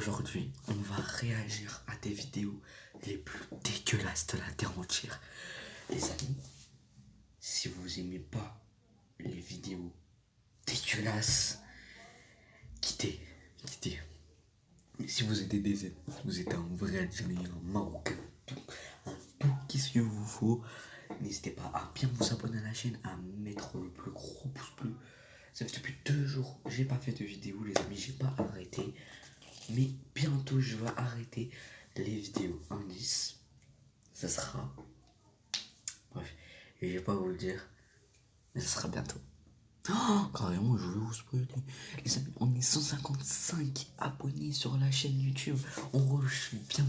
Aujourd'hui, on va réagir à des vidéos les plus dégueulasses de la terre entière. Les amis, si vous aimez pas les vidéos dégueulasses, quittez. Mais si vous êtes vous êtes un vrai Algérien, un Marocain, un tout, qu'est-ce qu'il vous faut? N'hésitez pas à bien vous abonner à la chaîne, à mettre le plus gros pouce bleu. Ça fait depuis 2 jours, j'ai pas fait de vidéo les amis, j'ai pas arrêté. Mais bientôt je vais arrêter les vidéos indices. Ça sera... Bref, je vais pas vous le dire, mais ça sera bientôt. Oh, carrément, je vais vous spoiler. Les amis, on est 155 abonnés sur la chaîne YouTube. On rush bien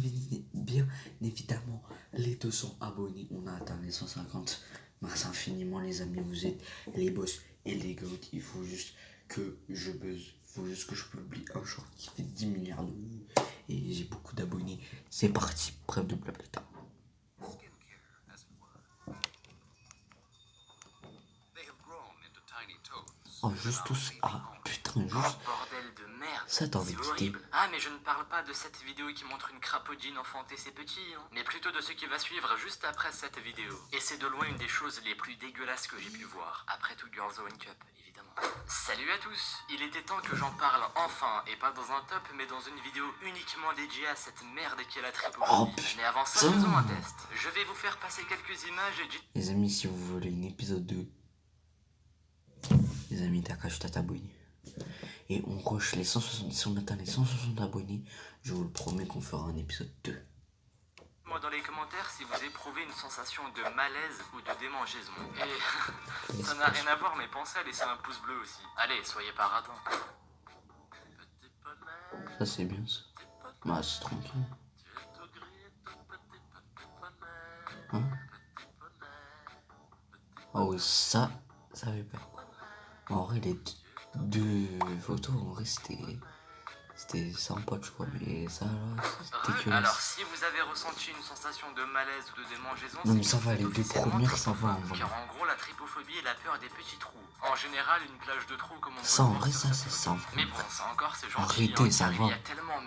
évidemment les 200 abonnés. On a atteint les 150. Merci infiniment les amis, vous êtes les boss et les goats. Il faut juste que je buzz. Il faut juste que je publie un short qui fait 10 milliards de vues. Et j'ai beaucoup d'abonnés. C'est parti, bref de blabla. Oh, juste tous. Ah, putain, juste. Oh, bordel de merde. Ça, t'as envie de quitter. Ah, mais je ne parle pas de cette vidéo qui montre une crapaudine enfanter ses petits, hein, mais plutôt de ce qui va suivre juste après cette vidéo. Et c'est de loin une des choses les plus dégueulasses que j'ai pu voir. Après tout, Girls One Cup, évidemment. Salut à tous. Il était temps que j'en parle enfin, et pas dans un top, mais dans une vidéo uniquement dédiée à cette merde qui est la trypophobie. Mais avant ça, faisons un test. Je vais vous faire passer quelques images et... Les amis, si vous voulez une épisode 2, les amis, t'as qu'à juste à t'abonner. Et on rush les 160, si on atteint les 160 abonnés, je vous le promets qu'on fera un épisode 2. Moi dans les commentaires si vous éprouvez une sensation de malaise ou de démangeaison. Et ça n'a rien à voir, mais pensez à laisser un pouce bleu aussi. Allez, soyez pas radins. Ça c'est bien ça. Bah c'est tranquille. Hein? Oh oui, ça fait peur. En vrai, les deux photos, en vrai, c'était sympa, tu vois, mais ça, là, c'était dégueulasse. Alors, si vous avez ressenti une sensation de malaise ou de démangeaison, non, mais ça va, les deux premières, ça va, en vrai. Car en gros, la trypophobie est la peur des petits trous. En général, une plage de trous, comme on ça, en vrai, ça, c'est ça. Mais bon, ça encore, c'est gentil. Arrêtez, ça va. Il y a tellement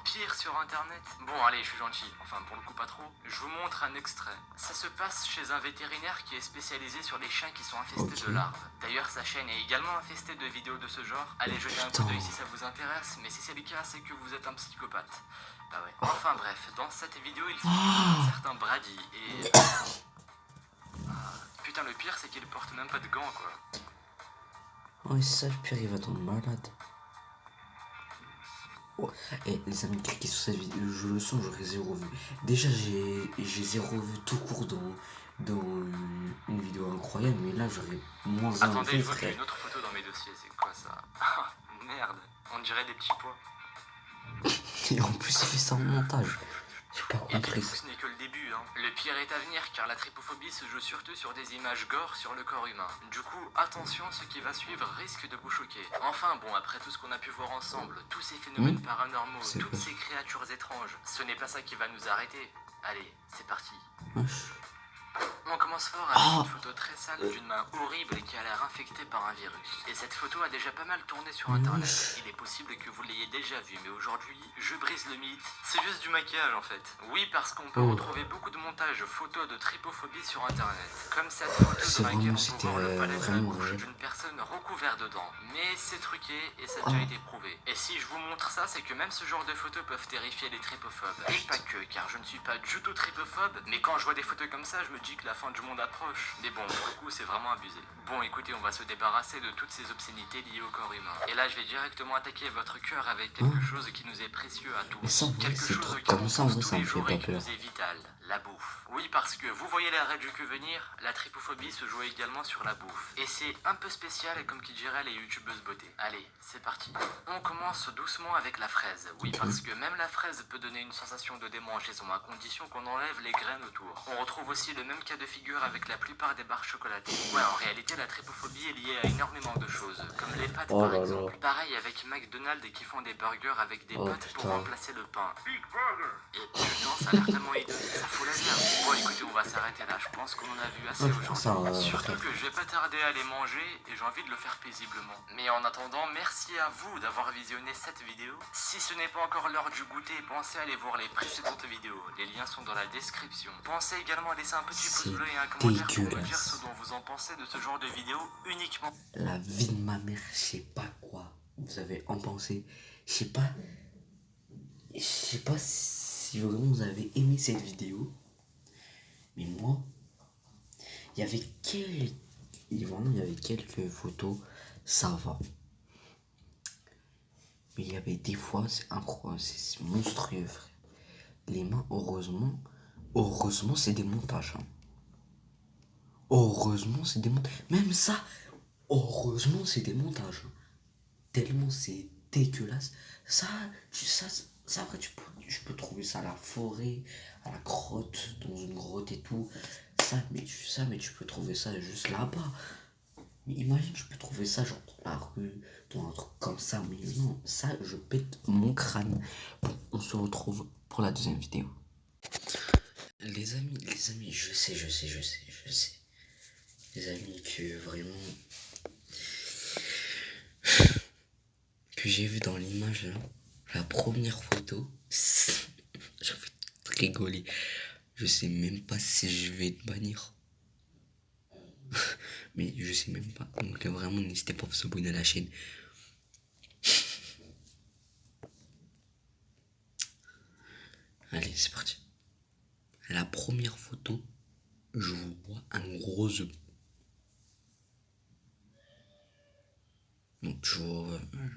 pire sur Internet. Bon, allez, je suis gentil. Enfin, pour le coup, pas trop. Je vous montre un extrait. Ça se passe chez un vétérinaire qui est spécialisé sur les chiens qui sont infestés de larves. D'ailleurs, sa chaîne est également infestée de vidéos de ce genre. Allez, jetez un coup d'œil si ça vous intéresse, mais si c'est le cas, c'est que vous êtes un psychopathe. Bah ouais. Enfin bref, dans cette vidéo, il s'agit d'un certain Brady et... putain, le pire, c'est qu'il porte même pas de gants, quoi. Ouais, c'est ça, le pire, il va tomber malade. Oh. Et les amis, cliquez sur cette vidéo, je le sens, j'aurais 0 vues. Déjà, j'ai 0 vues tout court dans une vidéo incroyable, mais là, j'aurais moins 1 Attendez, vue, je vois qu'il y a une autre photo dans mes dossiers, c'est quoi ça? Ah, merde, on dirait des petits pois. Et en plus, il fait ça en montage. J'ai pas compris. Ce n'est que le début, hein. Le pire est à venir, car la trypophobie se joue surtout sur des images gore sur le corps humain. Du coup, attention, ce qui va suivre risque de vous choquer. Enfin bon, après tout ce qu'on a pu voir ensemble, tous ces phénomènes paranormaux, toutes ces créatures étranges, ce n'est pas ça qui va nous arrêter. Allez, c'est parti. On commence fort avec une photo très sale d'une main horrible qui a l'air infectée par un virus. Et cette photo a déjà pas mal tourné sur internet. Il est possible que vous l'ayez déjà vue, mais aujourd'hui, je brise le mythe. C'est juste du maquillage en fait. Oui, parce qu'on peut retrouver beaucoup de montages photos de trypophobie sur internet. Comme cette photo de laquelle on peut voir le palais de la bouche d'une personne recouverte dedans. Mais c'est truqué et ça a déjà été prouvé. Et si je vous montre ça, c'est que même ce genre de photos peuvent terrifier les trypophobes. Et pas que, car je ne suis pas du tout trypophobe, mais quand je vois des photos comme ça, je me dis que la fin du monde approche. Mais bon, pour le coup, c'est vraiment abusé. Bon, écoutez, on va se débarrasser de toutes ces obscénités liées au corps humain. Et là, je vais directement attaquer votre cœur avec quelque chose qui nous est précieux à tous. Quelque chose qui nous pousse tous les jours et qui nous est vital. La bouffe. Oui, parce que vous voyez l'arrêt du que venir, la trypophobie se joue également sur la bouffe. Et c'est un peu spécial, comme qui dirait les youtubeuses beauté. Allez, c'est parti. On commence doucement avec la fraise. Oui, parce que même la fraise peut donner une sensation de démangeaison à condition qu'on enlève les graines autour. On retrouve aussi le même cas de figure avec la plupart des barres chocolatées. Ouais, en réalité, la trypophobie est liée à énormément de choses, comme les pâtes par exemple. Pareil avec McDonald's qui font des burgers avec des pâtes pour remplacer le pain. Big Burger. Et putain, ça a l'air tellement hideux. fous la merde. Bon, écoutez, on va s'arrêter là. Je pense qu'on en a vu assez ça, aujourd'hui. Surtout que je vais pas tarder à aller manger et j'ai envie de le faire paisiblement. Mais en attendant, merci à vous d'avoir visionné cette vidéo. Si ce n'est pas encore l'heure du goûter, pensez à aller voir les précédentes vidéos. Les liens sont dans la description. Pensez également à laisser un petit pouce bleu et un commentaire pour me dire ce dont vous en pensez de ce genre de vidéo uniquement. La vie de ma mère, je sais pas quoi vous avez en pensé. Je sais pas si vraiment vous avez aimé cette vidéo. Mais moi, il y avait quelques photos, ça va. Mais il y avait des fois, c'est incroyable, c'est monstrueux, frère. Les mains, heureusement, c'est des montages. Hein. Heureusement, c'est des montages. Même ça, heureusement, c'est des montages. Hein. Tellement c'est dégueulasse. Ça, après, je peux trouver ça à la forêt, à la grotte, dans une grotte et tout. Mais tu peux trouver ça juste là-bas. Mais imagine, tu peux trouver ça genre dans la rue, dans un truc comme ça. Mais non, ça, je pète mon crâne. Bon, on se retrouve pour la deuxième vidéo. Les amis, je sais. Les amis, que vraiment... que j'ai vu dans l'image, là, la première photo, je vais rigoler. Je sais même pas si je vais te bannir. Mais je sais même pas. Donc vraiment, n'hésitez pas à vous abonner à la chaîne. Allez, c'est parti. La première photo, je vois un gros œuf. Donc je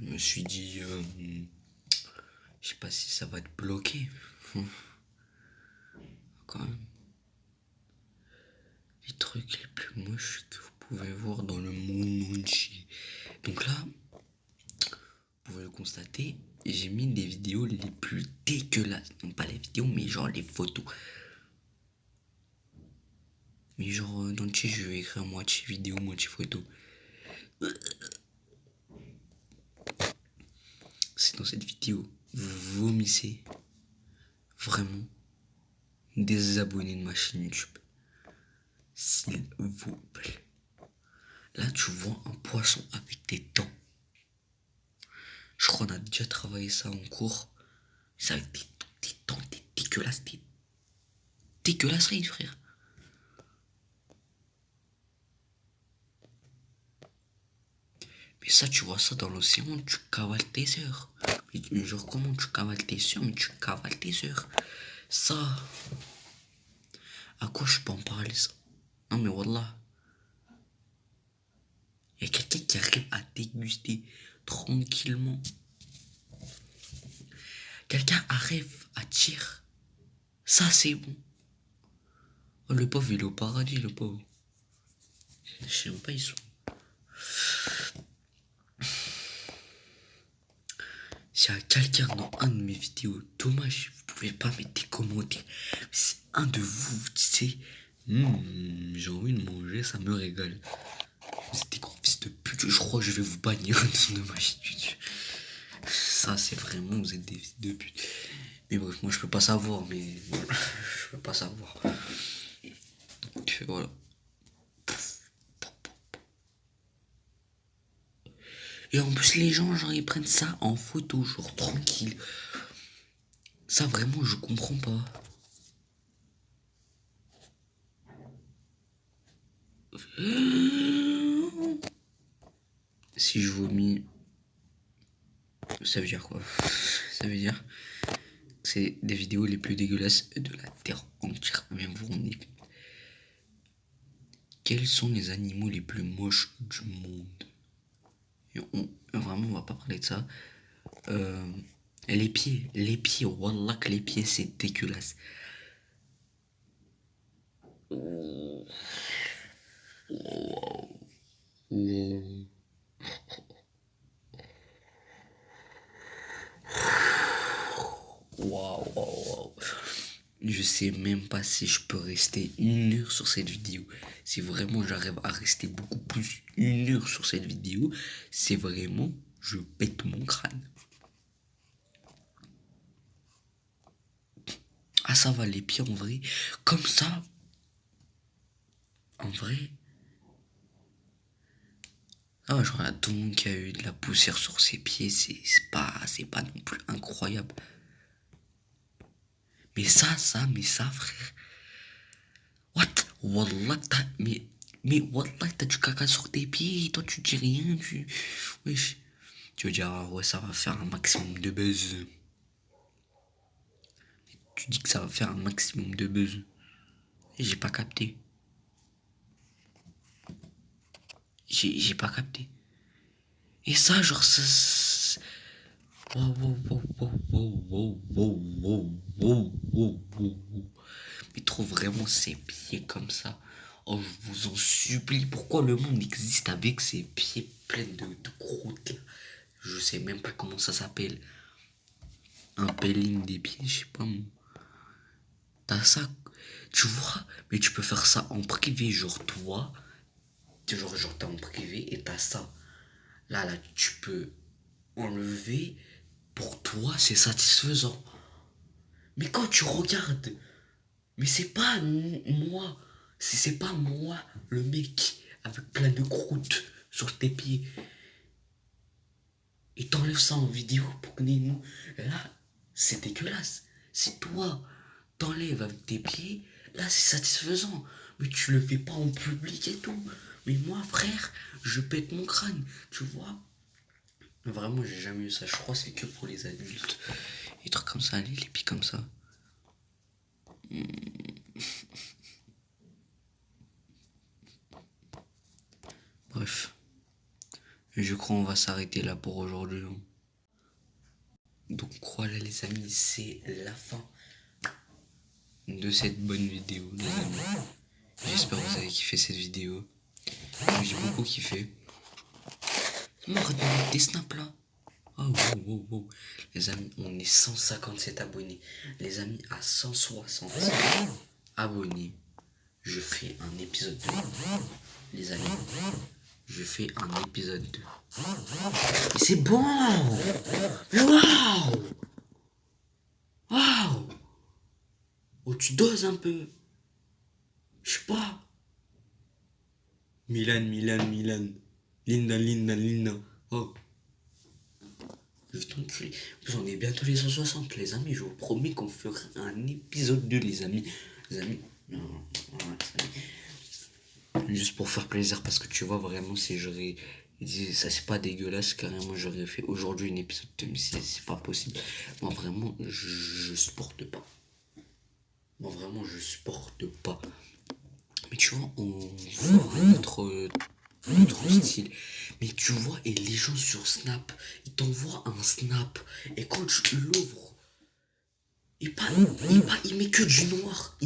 me suis dit, je sais pas si ça va être bloqué. Quand même. Les trucs les plus moches que vous pouvez voir dans le monde entier. Donc là, vous pouvez le constater, j'ai mis des vidéos les plus dégueulasses. Non pas les vidéos, mais genre les photos. Mais genre dans le chat, je vais écrire moitié vidéo, moitié photo. C'est dans cette vidéo, vous vomissez. Vraiment. Désabonnez de ma chaîne YouTube. S'il vous plaît. Là, tu vois un poisson avec des dents. Je crois qu'on a déjà travaillé ça en cours. C'est avec des dents, des dégueulasses, des dégueulasseries, frère. Mais ça, tu vois ça dans l'océan, tu cavales tes sœurs. Mais genre, comment tu cavales tes sœurs? Mais tu cavales tes sœurs. Ça, à quoi je peux en parler, ça? Non, mais wallah. Il y a quelqu'un qui arrive à déguster tranquillement. Quelqu'un arrive à tirer. Ça, c'est bon. Oh, le pauvre, il est au paradis, le pauvre. Je sais même pas, ils sont. S'il y a quelqu'un dans un de mes vidéos, dommage, vous pouvez pas mettre des commentaires. C'est un de vous, vous disiez, j'ai envie de manger, ça me régale. C'est des gros fils de pute, je crois que je vais vous bannir de ma chaîne YouTube. Ça, c'est vraiment, vous êtes des fils de pute. Mais bref, moi je peux pas savoir, mais je peux pas savoir. Donc voilà. Et en plus, les gens, genre, ils prennent ça en photo, genre, tranquille. Ça, vraiment, je comprends pas. Si je vomis, ça veut dire quoi? Ça veut dire que c'est des vidéos les plus dégueulasses de la terre entière. Même vous, on est... Quels sont les animaux les plus moches du monde? Et vraiment, on va pas parler de ça. Les pieds, wallah que les pieds, c'est dégueulasse. Waouh. Je sais même pas si je peux rester 1 heure sur cette vidéo. Si vraiment j'arrive à rester beaucoup plus 1 heure sur cette vidéo, c'est vraiment, je pète mon crâne. Ah, ça va, les pieds en vrai. Comme ça. En vrai. Ah, genre, il y a tout le monde qui a eu de la poussière sur ses pieds. C'est pas non plus incroyable. Mais ça, frère. What? Wallah, mais Wallah, t'as du caca sur tes pieds. Et toi, tu dis rien. Wesh. Tu veux dire, ah ouais, ça va faire un maximum de buzz. Tu dis que ça va faire un maximum de buzz. Et j'ai pas capté. J'ai pas capté. Et ça, genre, ça. Wow, wow, wow, wow, wow, wow, wow, wow, wow, wow, wow, wow. Mais trouve vraiment ses pieds comme ça. Oh, je vous en supplie. Pourquoi le monde existe avec ses pieds pleins de croûte là? Je sais même pas comment ça s'appelle. Un peeling des pieds, je sais pas moi. T'as ça, tu vois, mais tu peux faire ça en privé, genre toi, genre t'es en privé et t'as ça. Là, tu peux enlever. Pour toi, c'est satisfaisant. Mais quand tu regardes, mais c'est pas moi, c'est pas moi, le mec avec plein de croûtes sur tes pieds. Et t'enlèves ça en vidéo pour que nous. Là, c'est dégueulasse. Si toi, t'enlèves avec tes pieds, là, c'est satisfaisant. Mais tu le fais pas en public et tout. Mais moi, frère, je pète mon crâne, tu vois. Vraiment, j'ai jamais eu ça. Je crois que c'est que pour les adultes. Les trucs comme ça, les pieds comme ça. Bref. Je crois qu'on va s'arrêter là pour aujourd'hui. Donc voilà les amis, c'est la fin de cette bonne vidéo, les amis. J'espère que vous avez kiffé cette vidéo. J'ai beaucoup kiffé. Arrête de mettre des snaps là. Oh, wow, wow, wow. Les amis, on est 157 abonnés. Les amis, à 160 abonnés, je fais un épisode 2. Les amis, je fais un épisode 2. Et c'est bon. Mais waouh. Waouh. Oh, tu doses un peu. Je sais pas. Milan. Linda. Oh. Je vais t'enculer. On est bientôt les 160, les amis. Je vous promets qu'on fera un épisode 2, les amis. Les amis. Non, juste pour faire plaisir, parce que tu vois, vraiment, si j'aurais dit ça, c'est pas dégueulasse, carrément, j'aurais fait aujourd'hui un épisode 2, mais c'est pas possible. Moi, vraiment, je supporte pas. Moi, vraiment, je supporte pas. Mais tu vois, on voit notre style. Mais tu vois, et les gens sur Snap, ils t'envoient un Snap. Et quand tu l'ouvres, il met que du noir.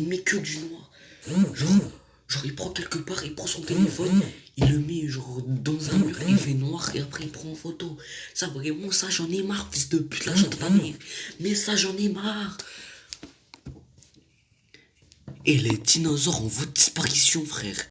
Genre, il prend quelque part, il prend son téléphone, il le met genre dans un mur, il fait noir et après il prend en photo. Ça, vraiment, ça, j'en ai marre, fils de pute, là, j'entends ta mère. Mais ça, j'en ai marre. Et les dinosaures en voie de disparition, frère.